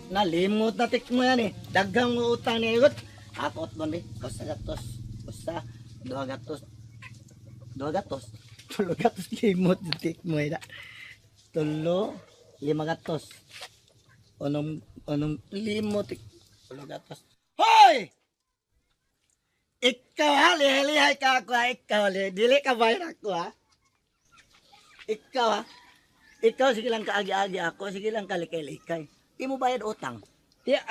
Nalimot na tik mo yan eh. Daghang mo utang ni Igot. Akot mo ni. Basta gatos. Basta. 2 gatos. 2 gatos. 3 gatos limot na tik mo yan. 3, 5 gatos. Anong limot tik. 3 gatos. Hoy! Ikaw ha, lihay ka ako ha. Ikaw, dili ka bayar ako ha. Ikaw ha. Ikaw sige lang kaagi-agi ako. Sige lang kalikay-likay. Di mo bayad utang. Yeah.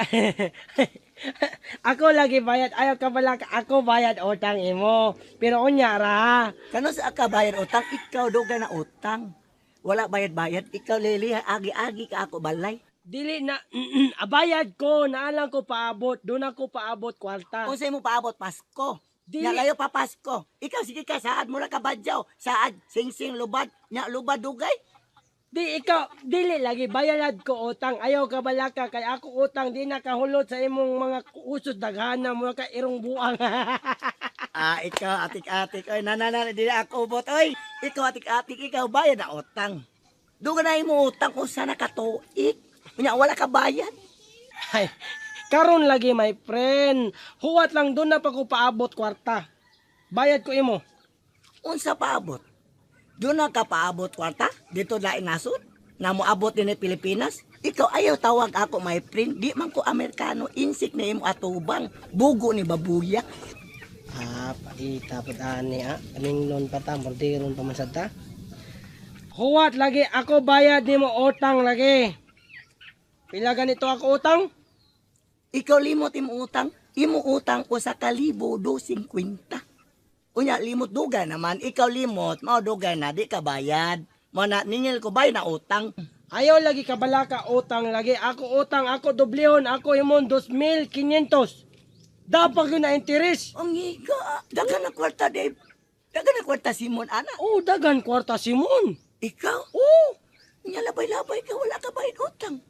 Ako lagi bayad, ayaw ka pala ako bayad utang imo. Pero unyara. Kano sa ka bayad utang, ikaw do na utang. Wala bayad-bayad, ikaw lilihay, agi-agi ka ako balay. Dili na abayad ko, naalang ko paabot, doon ako paabot kwarta. Kung sa'yo mo paabot Pasko, Dili. layo pa Pasko. Ikaw sige ka, saad mo na ka badyaw. Saad, sing-sing, lubad, nya lubad dugay. Di ikaw, dili lagi bayad ko utang. Ayaw ka balaka kay ako utang di nakahulot sa imong mga usod daghana mo ka irong buang. Ikaw atik-atik, oy, nanana, di na ako ubot, oy. Ikaw atik-atik, ikaw bayad na utang. Duga na mo utang kung sana katuik. Nya wala ka bayad. Ay, karon lagi my friend. Huwat lang doon na pa ko paabot kwarta. Bayad ko imo. Unsa paabot? Doon na ka paabot kwarta? Dito na inasod? Na mo abot din ng Pilipinas? Ikaw ayaw tawag ako my friend. Di man ko Amerikano. Insik na imo atubang. Bugo ni babuya. Paita po ani Aming non pa ta, mordiron pa man sad ta. Huwat lagi ako bayad nimo utang lagi. Pila ganito ako utang? Ikaw limot imo utang. Imo utang ko sa 1,250. Unya limot duga naman. Ikaw limot. Mao duga na. Di ka bayad. Mo na ningil ko bayad na utang. Ayaw lagi kabalaka utang lagi. Ako utang, ako doblehon, ako imong 2,500. Dapat yun na interes. Ang higa. Dagan na kwarta, Dave. Dagan na kwarta, Simon, ana. Oh, dagan kwarta Simon. Ikaw? Oh, Nya labay-labay ka. Wala ka bayad utang.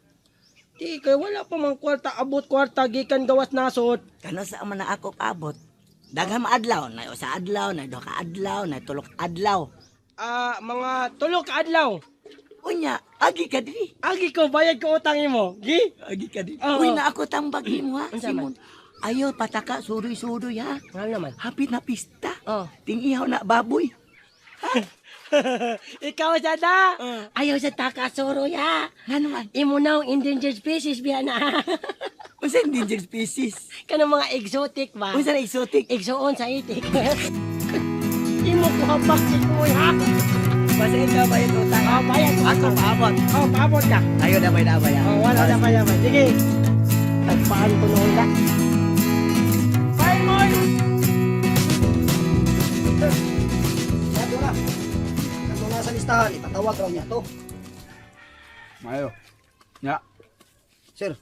di kay wala pa mang kwarta, abot kwarta, gikan gawas nasod. Kano sa man na ako abot? Daghang adlaw. Na usa adlaw. Na 2 ka adlaw. Na 3 ka adlaw. Mga 3 ka adlaw. Unya, agi ka diri. Agi ko, bayad ko utang imo. Gi? Agi ka diri. Oo. Uy, na ako tambag mo, ha, Unsa Simon. Ayaw pataka, suroy-suroy, ha. Ano naman? Hapit na pista. Oh. Tingihaw na baboy. Ikaw sa da. Uh. Ayaw sa takasoro ya. Nga naman. Imo na ang endangered species biya na. Unsa endangered species? Kanang mga exotic ba? Unsa na exotic? Exoon sa itik. Imo ko hapak si kuya. Basta ikaw bayad utang. Bayad ko. Ako paabot. Paabot ka. Ayaw na bayad abay. Wala na pa yaman. Sige. Tagpaan ko noon na. Bye, Moy! Sabi na. Kung nasa listahan, ipatawag raw niya to. Mayo. Ya. Sir,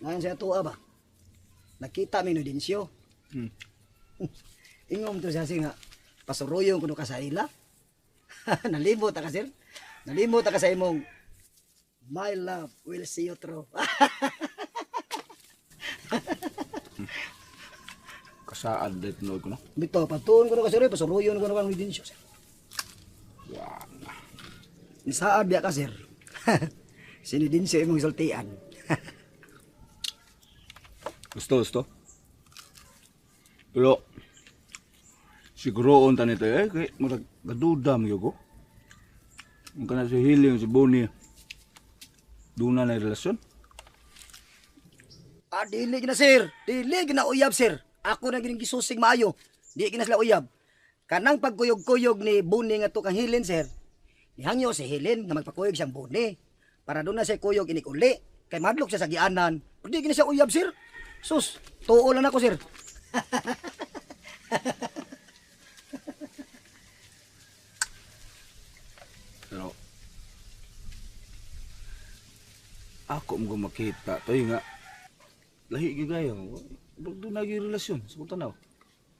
ngayon siya tuwa ba? Nakita mi no dinsyo. Ingom to siya nga. Pasuruyon kuno ka sa ila. Nalimot ka sir. Nalimot ka sa imong my love will see you through. Kasaad dito no ko no. Bito patuon kuno ka sir, pasuruyon kuno ka ni dinsyo sir. Wa na. Isaad biya ka sir. Sini dinsyo imong sultian. Gusto. Pero siguro unta nito kay murag gadudam yo ko. Ang kana si Hiling si Bonnie. Duna na relasyon. Dili gina sir. Dili gina uyab sir. Ako na gining gisusig maayo. Di gina sila uyab. Kanang pagkuyog-kuyog ni Buni nga to kang Hilin sir. Nihangyo si Hilin nga magpakuyog siyang Buni. Para doon na siya kuyog inik-uli. Kay madlok siya sa gianan. Pero di gina siya uyab sir. Sus, tuo lang ako sir. Pero ako mo makita toy nga lahi gyud kayo. Doon na gyud relasyon sa tanaw.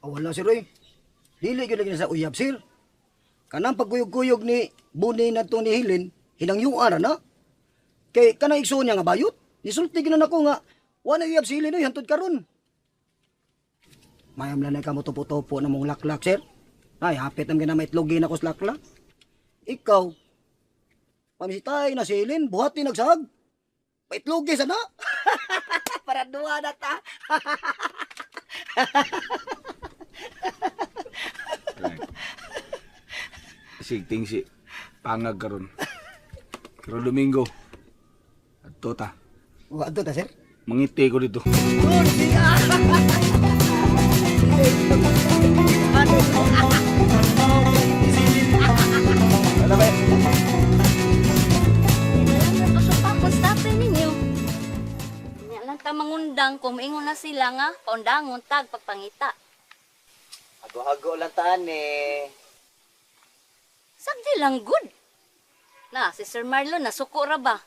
Wala sir oy. Dili gyud lagi na sa uyab sir. Kanang pagkuyog-kuyog ni Buni na to ni Hilin, hinangyuan na. Kay kanang igsoon niya nga bayot. Nisulti gyud na nako nga wala uyab si Hilin oy hantod karon. Mayam lang na ka mo tupo-tupo na mong laklak sir. Ay hapit nam gina maitlogin ako sa laklak. Ikaw pamisitay na si Hilin, buhati nagsag. Paitlugis ano? Para duwa na ta. Sigting si pangag karon. Karon Domingo. Adto ta. Wa ato ta sir. Mangiti ko dito. Good siya. Ano ba? Tapos tapos ninyo. Nya lang ta mangundang kung ingon na sila nga paundangon tag pagpangita. Hago-hago lang tani. Sagdi lang good. Na si Sir Marlon nasuko ra ba?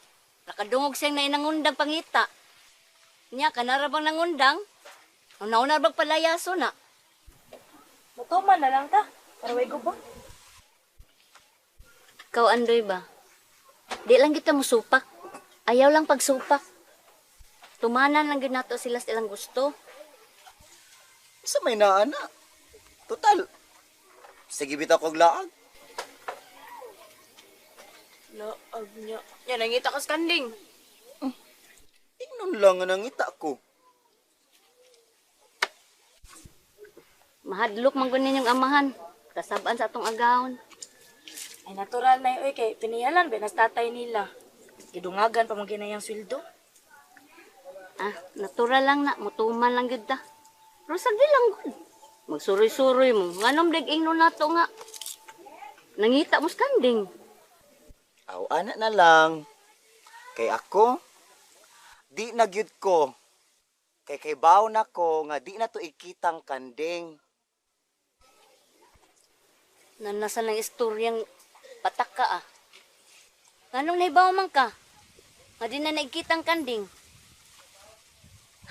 Nakadungog siyang nainangundang pangita. Nya kanara bang nangundang? Una-una bang palayaso na? Mutuman na lang ta. Para way ba? Ikaw Andoy ba? Di lang kita musupak. Ayaw lang pagsupak. Tumanan lang gyud nato sila silang gusto. Sa may naana. Total. Sige bitaw kog laag. Laag niya. Yan, nangita ka sa kanding. Ingnon lang nga nangita ko. Mahadlok man gud ninyong amahan. Kasabaan sa atong agahon. Ay, natural na yun, kay piniyalan, benas tatay nila. Gidungagan pa magina yung sweldo. Ah, natural lang na, mutuman lang gud ta. Pero sagdi lang gud. Magsuroy-suroy mo. Nganom dig ingno nato nga. Nangita mo sa kanding. Aw, anak na lang. Kay ako, di na gyud ko. Kay baw na ko nga di na to ikitang kanding. Nanasa ng istoryang patak ka ah. Nganong nahibaw man ka? Nga di na naikitang kanding.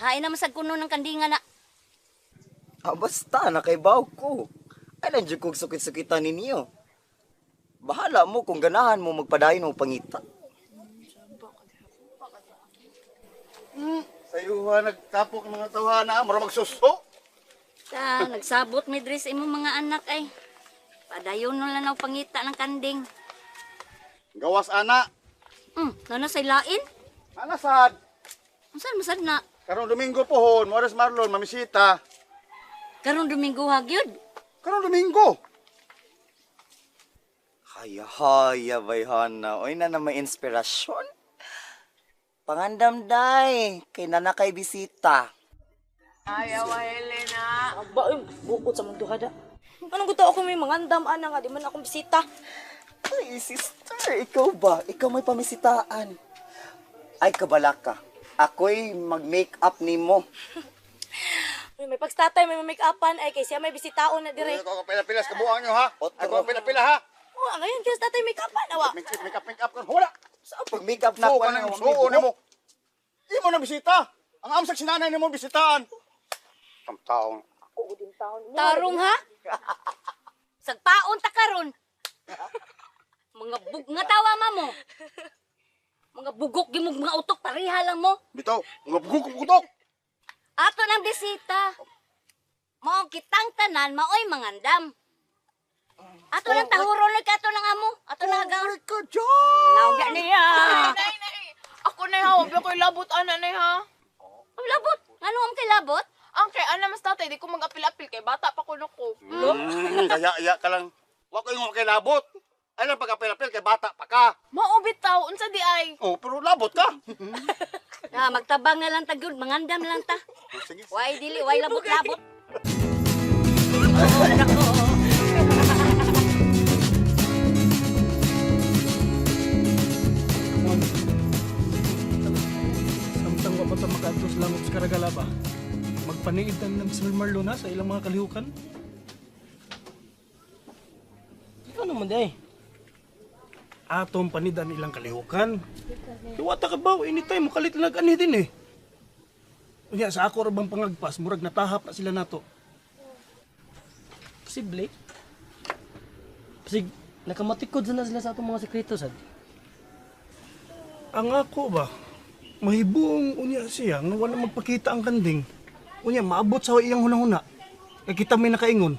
Hain naman sa kuno ng kandingan na. Ah, basta na kay baw ko. Ay nandiyo kong sukit-sukitan ninyo. Bahala mo kung ganahan mo magpadayon mo pangita. Sayuha nagtapok mga tawhana, mura magsuso. Nagsabot mi diri sa imong mga anak ay. Padayon no lang og pangita ng kanding. Gawas ana, Nana say lain? anasad. Unsan masad na? Karong Domingo pohon, Morris Marlon, mamisita. Karong Domingo hagyod. Karong Domingo. Haya-haya, bayhana. Oy na may inspirasyon. Pangandam day, kay nana kay bisita. Aba, bukod sa mga duhada. Anong gusto ako may mangandam, ana nga, di man akong bisita. Ay, sister, ikaw ba? Ikaw may pamisitaan. Ay, kabala ka. Ako'y mag-make-up ni mo. May pagstatay, may make-upan, ay kay siya may bisitaon na dire. Ako pila-pilas kabuang nyo ha. Otro. Ako pila-pila ha. Oh, ngayon kaya tatay make-upan, awa. Make up kan. Wala. Pag-make-up na So, ako kanang suo ni mo. Di mo na bisita. Ang amsak sinanay ni mo bisitaan. Ang taong. Tarong ha? Sagpaon ta karon. Mga tawa ma mo. Mga bugok gimog mga utok pareha lang mo. Bitaw, mga bugok kutok. Ato ng bisita. Mo kitang tanan maoy mangandam. Ato ng tahuron ka ato ng amo. Ato ng agaw. ka dyan! Naugya niya. Ako na ha, wag ko'y labot ana na ha. Ang labot. Ngano am kay labot? Ang kay ana mas tatay, di ko mag-apil-apil kay bata pa ko ko. Kaya ka lang. Wako yung kay labot. Ay lang pag-apel-apel kay bata pa ka. Maubit taw, unsa di ay. Oh, pero labot ka. Magtabang na lang tagud, mangandam lang ta. Sige. Why dili, why labot-labot. Samtang wa pa ta makaadtos lang sa Karagala ba? Magpaniid ng Sir Marlon ha, sa ilang mga kalihukan. Ano man day? Atong panidan ilang kalihukan. Iwata ka ba? Anytime, mukalit lang ani din eh. Unya, sa ako rabang pangagpas, murag natahap na sila nato. Posible. Kasi nakamatikod na sila sa atong mga sekreto sad. Ang ako ba? Mahibong unya siya nga wala magpakita ang kanding. Unya maabot sa iyang hunahuna. Kay kita may nakaingon.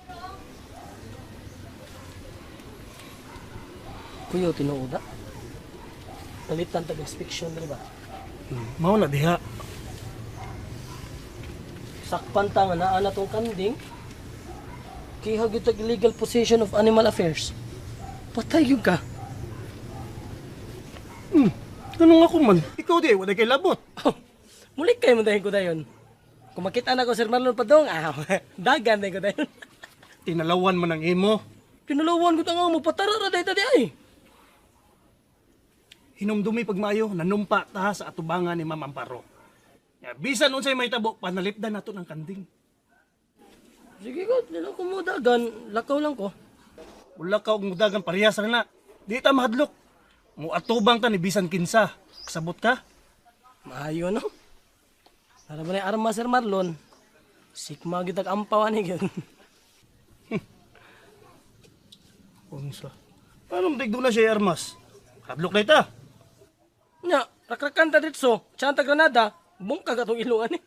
Kuyo tinuoda. Palitan tag inspection di ba? Mao na diha. Sakpan ta nga naa na tong kanding. Kihag yung illegal possession of animal affairs. Patay yun ka. Ganun ako man. Ikaw di, wala kay labot. Mulik kayo mo dahil ko dayon. Kung makita na ko Sir Marlon Padong, dagan na ko dayon. Tinalawan man ang imo. Pinulawan ko nga mo, patarara dahi tadi ay. Hinumdumi pagmayo, nanumpa ta sa atubangan ni Ma'am Amparo. Ya, bisan unsay may tabo, panalipdan nato ng kanding. Sige ko, nila ko mo dagan, lakaw lang ko. Wala ka og mudagan parehas ra na. Di ta mahadlok. Mo atubang ta ni bisan kinsa. Kasabot ka? Maayo no? Para ba na arma Sir Marlon? Sikma kita kampawan ni gyud. Unsa? Paano digdo na siya armas? Hadlok na ita. Nya, rakrakan ta ditso, Santa Granada, bungkag atong ilungan ni.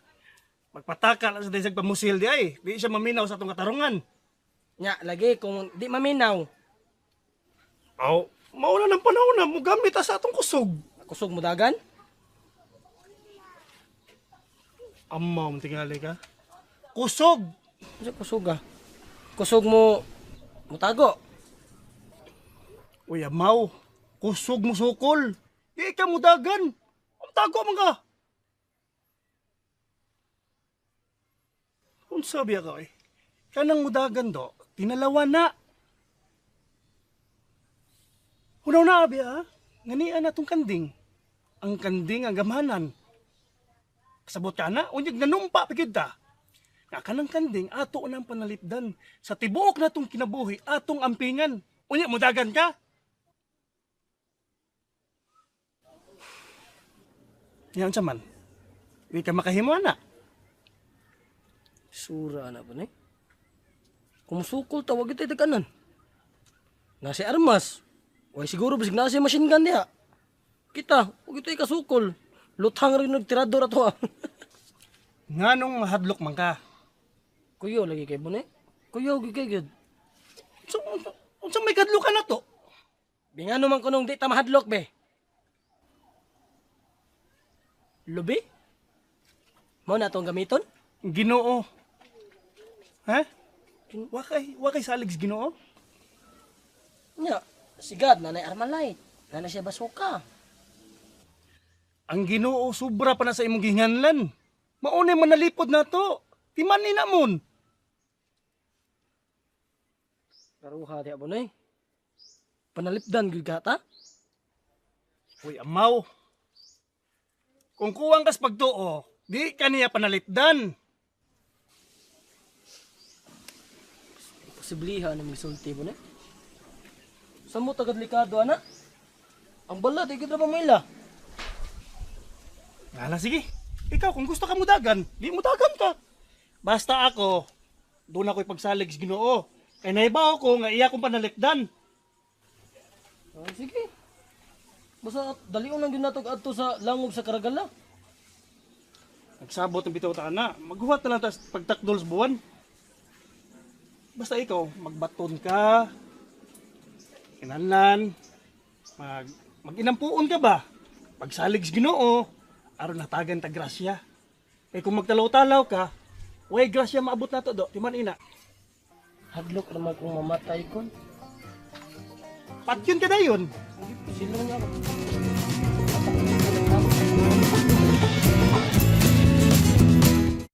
Magpataka lang sa desag pamusil di ay. Di siya maminaw sa atong katarungan. Nya, lagi kung di maminaw, Aw, mauna ng panahon na mo gamit ta sa atong kusog. kusog mo dagan. Amma mo tingali ka. Kusog! Sa kusog ah. Kusog mo mutago. Uy, amaw. Kusog mo sukol. Di ka mudagan. Ang tago man ka. Kung sabi ako eh. Kanang mudagan do, tinalawan na. Unaw na abi ha. Nganian na tong kanding. Ang kanding ang gamanan. Kasabot ka na, unyag nanumpa pigid ta. Nga kanang kanding, ato nang panalipdan. Sa tibuok na tong kinabuhi, atong ampingan. Unyag mudagan ka. Yan sa man. Di ka makahimo na. Sura na ba ni? Kung sukol tawag ito kanan. Nasi armas. Way siguro bisig nasi machine gun diha. Kita, ug ito ikasukol. Luthang rin nagtirador ato. Nganong hadlok man ka. Kuyo lagi kay bune. Kuyo gi kay gud. Unsa may kadlo ka na to? Bingano man kunong di ta mahadlok be. Lubi? Mao na tong gamiton? Ginoo. Ha? Wakay saligs Ginoo? Nya, sigad nanay Armalite. Nanay siya basuka. Ang Ginoo sobra pa na sa imong gihinganlan. Maunay manalipod na to. Timan ni namon. Karuha di abunay. Panalipdan gud ka ta? Uy, amaw. Kung kuwang kas pagtuo, di ka niya panalipdan. Posibliha na misulti mo na. Sa mo tagad likado ana? Ang bala di gud ra mamila. Hala, sige. Ikaw, kung gusto ka mudagan, di mudagan ka. Basta ako, doon ako'y pagsalig sa Ginoo. Kaya naibaw ko nga iya kong panalipdan. Ah, sige. Basta dalion lang ginatog adto sa langog sa Karagala. Nagsabot ang bitaw ta na. Maghuwat na lang tas pagtakdol sa buwan. Basta ikaw, magbaton ka. Kinanlan. Mag-inampuon ka ba? Pagsalig sa Ginoo, aron natagan ta grasya. Eh kung magtalaw-talaw ka, way grasya maabot na to do. Timan ina. Hadlok naman kung mamatay kon. Patyon ka na yun. Sino niya ako?